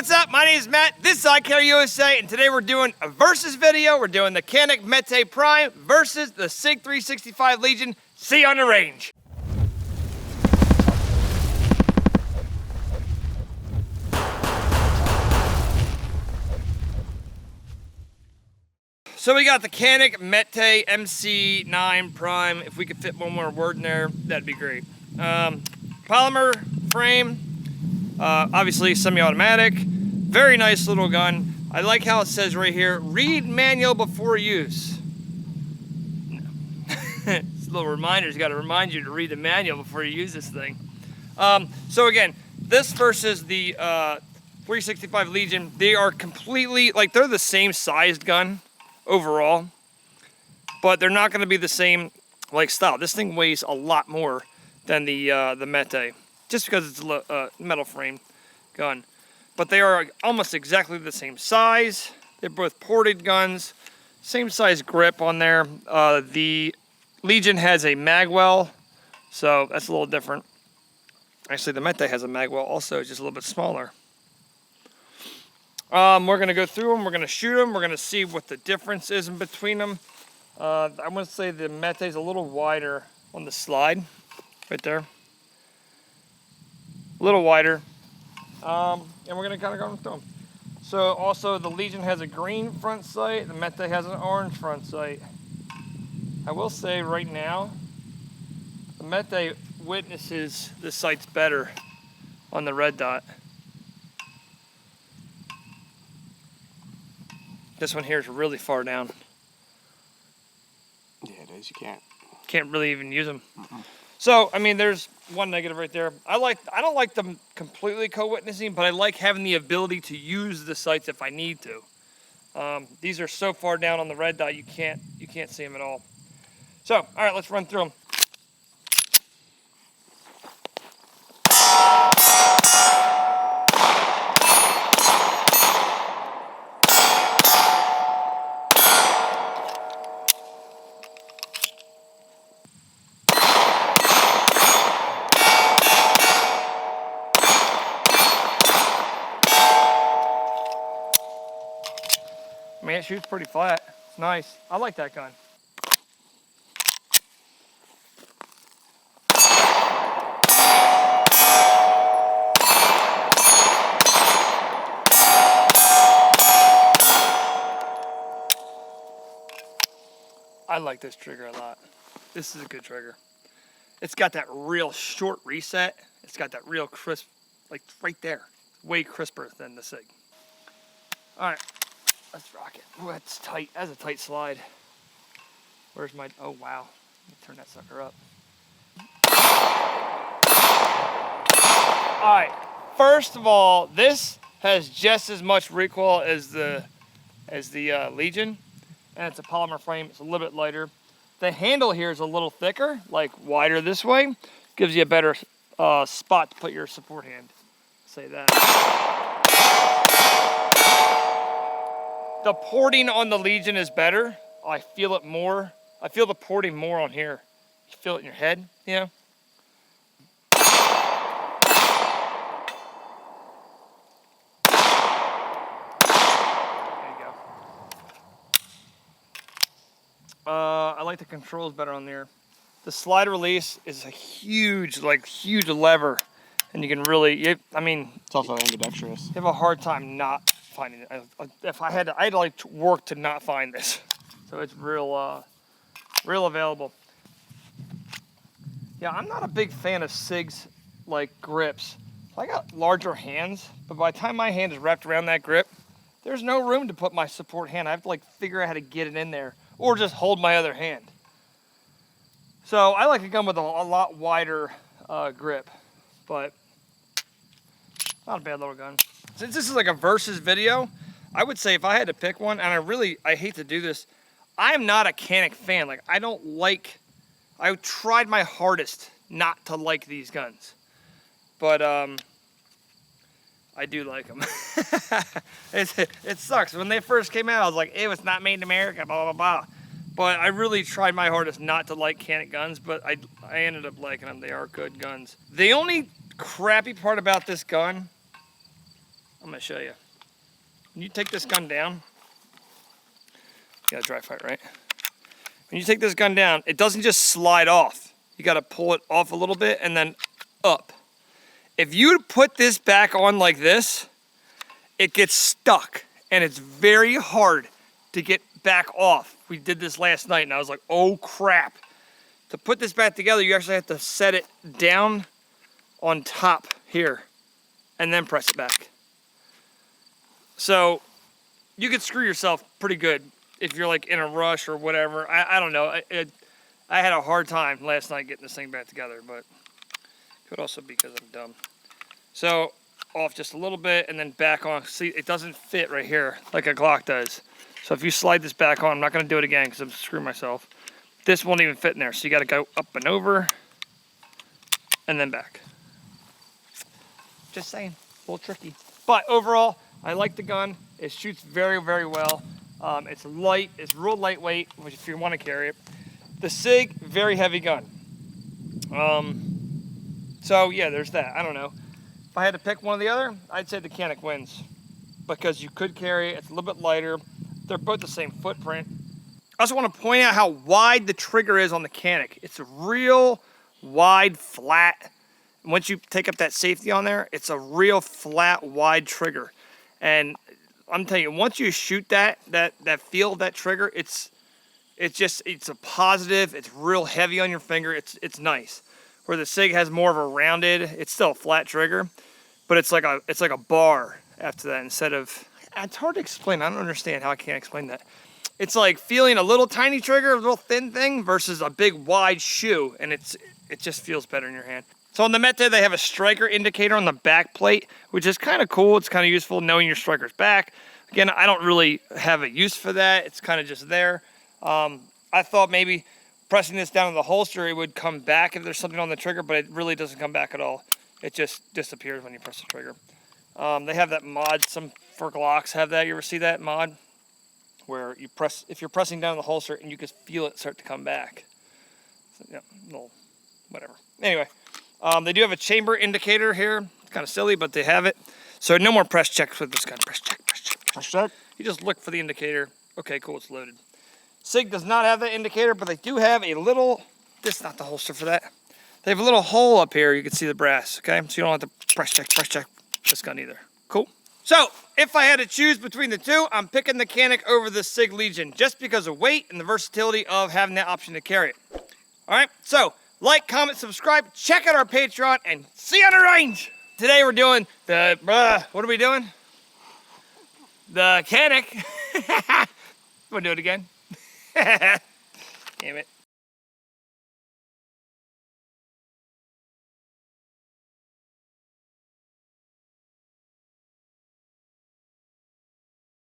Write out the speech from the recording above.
what's up? My name is Matt. This is Icarryusa, and today we're doing a versus video. We're doing the Canik Mete Prime versus the SIG 365 Legion. See you on the range. So we got the Canik Mete MC9 Prime. If we could fit one more word in there, that'd be great. Polymer frame, obviously semi-automatic. Very nice little gun. I like how it says right here, read manual before use. No. It's a little reminder. It's got to remind you to read the manual before you use this thing. So again, this versus the 365 Legion, they are completely, like, they're the same sized gun overall, but they're not going to be the same like style. This thing weighs a lot more than the Mete, just because it's a metal frame gun. But they are almost exactly the same size. They're both ported guns, same size grip on there. The Legion has a magwell, so that's a little different. Actually, the Mete has a magwell also, it's just a little bit smaller. We're going to go through them, we're going to shoot them, we're going to see what the difference is in between them. I'm going to say the Mete is a little wider on the slide, right there. A little wider. And we're going to kind of go through them. So also the Legion has a green front sight, the Mete has an orange front sight. I will say right now, the Mete witnesses the sights better on the red dot. This one here is really far down. Yeah, it is. You can't really even use them. So, I mean, there's one negative right there. I don't like them completely co-witnessing, but I like having the ability to use the sights if I need to. These are so far down on the red dot, you can't see them at all. So, all right, let's run through them. I mean, it shoots pretty flat. It's nice. I like that gun. I like this trigger a lot. This is a good trigger. It's got that real short reset. It's got that real crisp, like right there. Way crisper than the SIG. All right. Let's rock it. Oh, that's tight. That's a tight slide. Where's my... Oh, wow. Let me turn that sucker up. All right. First of all, this has just as much recoil as the Legion, and it's a polymer frame. It's a little bit lighter. The handle here is a little thicker, like wider this way. Gives you a better spot to put your support hand. Say that. The porting on the Legion is better. I feel it more. I feel the porting more on here. You feel it in your head, you know? There you go. I like the controls better on there. The slide release is a huge lever, and you can really, I mean, it's also ambidextrous. You have a hard time not finding it. If I had to like work to not find this. So it's real available. Yeah, I'm not a big fan of SIG's like grips. I got larger hands, but by the time my hand is wrapped around that grip, there's no room to put my support hand. I have to like figure out how to get it in there or just hold my other hand. So I like a gun with a lot wider grip, but not a bad little gun. Since this is like a versus video, I would say if I had to pick one, and I hate to do this, I am not a Canik fan. Like, I tried my hardest not to like these guns, but I do like them. It sucks. When they first came out, I was like, ew, it's not made in America, blah, blah, blah. But I really tried my hardest not to like Canik guns, but I ended up liking them. They are good guns. The only crappy part about this gun, I'm gonna show you. When you take this gun down, you got a dry fire, right? When you take this gun down, it doesn't just slide off. You gotta pull it off a little bit and then up. If you put this back on like this, it gets stuck and it's very hard to get back off. We did this last night and I was like, oh crap. To put this back together, you actually have to set it down on top here and then press it back. So you could screw yourself pretty good if you're like in a rush or whatever. I don't know. I had a hard time last night getting this thing back together, but could also be because I'm dumb. So off just a little bit and then back on. See, it doesn't fit right here like a Glock does. So if you slide this back on, I'm not going to do it again because I'm screwing myself. This won't even fit in there. So you got to go up and over and then back. Just saying, a little tricky. But overall, I like the gun. It shoots very, very well. It's light, it's real lightweight, which if you want to carry it. The SIG, very heavy gun. So yeah, there's that. I don't know. If I had to pick one or the other, I'd say the Canik wins because you could carry it. It's a little bit lighter. They're both the same footprint. I also want to point out how wide the trigger is on the Canik. It's a real wide, flat. Once you take up that safety on there, it's a real flat, wide trigger. And I'm telling you, once you shoot that feel of that trigger, it's a positive. It's real heavy on your finger. It's nice. Where the SIG has more of a rounded, it's still a flat trigger, but it's like a bar after that instead of. It's hard to explain. I don't understand how I can't explain that. It's like feeling a little tiny trigger, a little thin thing, versus a big wide shoe, and it just feels better in your hand. So on the Mete, they have a striker indicator on the back plate, which is kind of cool. It's kind of useful knowing your striker's back. Again, I don't really have a use for that. It's kind of just there. I thought maybe pressing this down in the holster, it would come back if there's something on the trigger, but it really doesn't come back at all. It just disappears when you press the trigger. They have that mod, some for Glocks have that. You ever see that mod? Where you press, if you're pressing down the holster and you can feel it start to come back. So, yeah, little, whatever. Anyway. They do have a chamber indicator here. It's kind of silly, but they have it. So no more press checks with this gun. Press check, press check, press check. You just look for the indicator. Okay, cool, it's loaded. SIG does not have that indicator, but they do have a little, this is not the holster for that. They have a little hole up here. You can see the brass, okay? So you don't have to press check this gun either. Cool. So if I had to choose between the two, I'm picking the Canik over the SIG Legion just because of weight and the versatility of having that option to carry it. All right, so like, comment, subscribe, check out our Patreon, and see you on the range. Today we're doing the, what are we doing? The Canik. Wanna do it again? Damn it.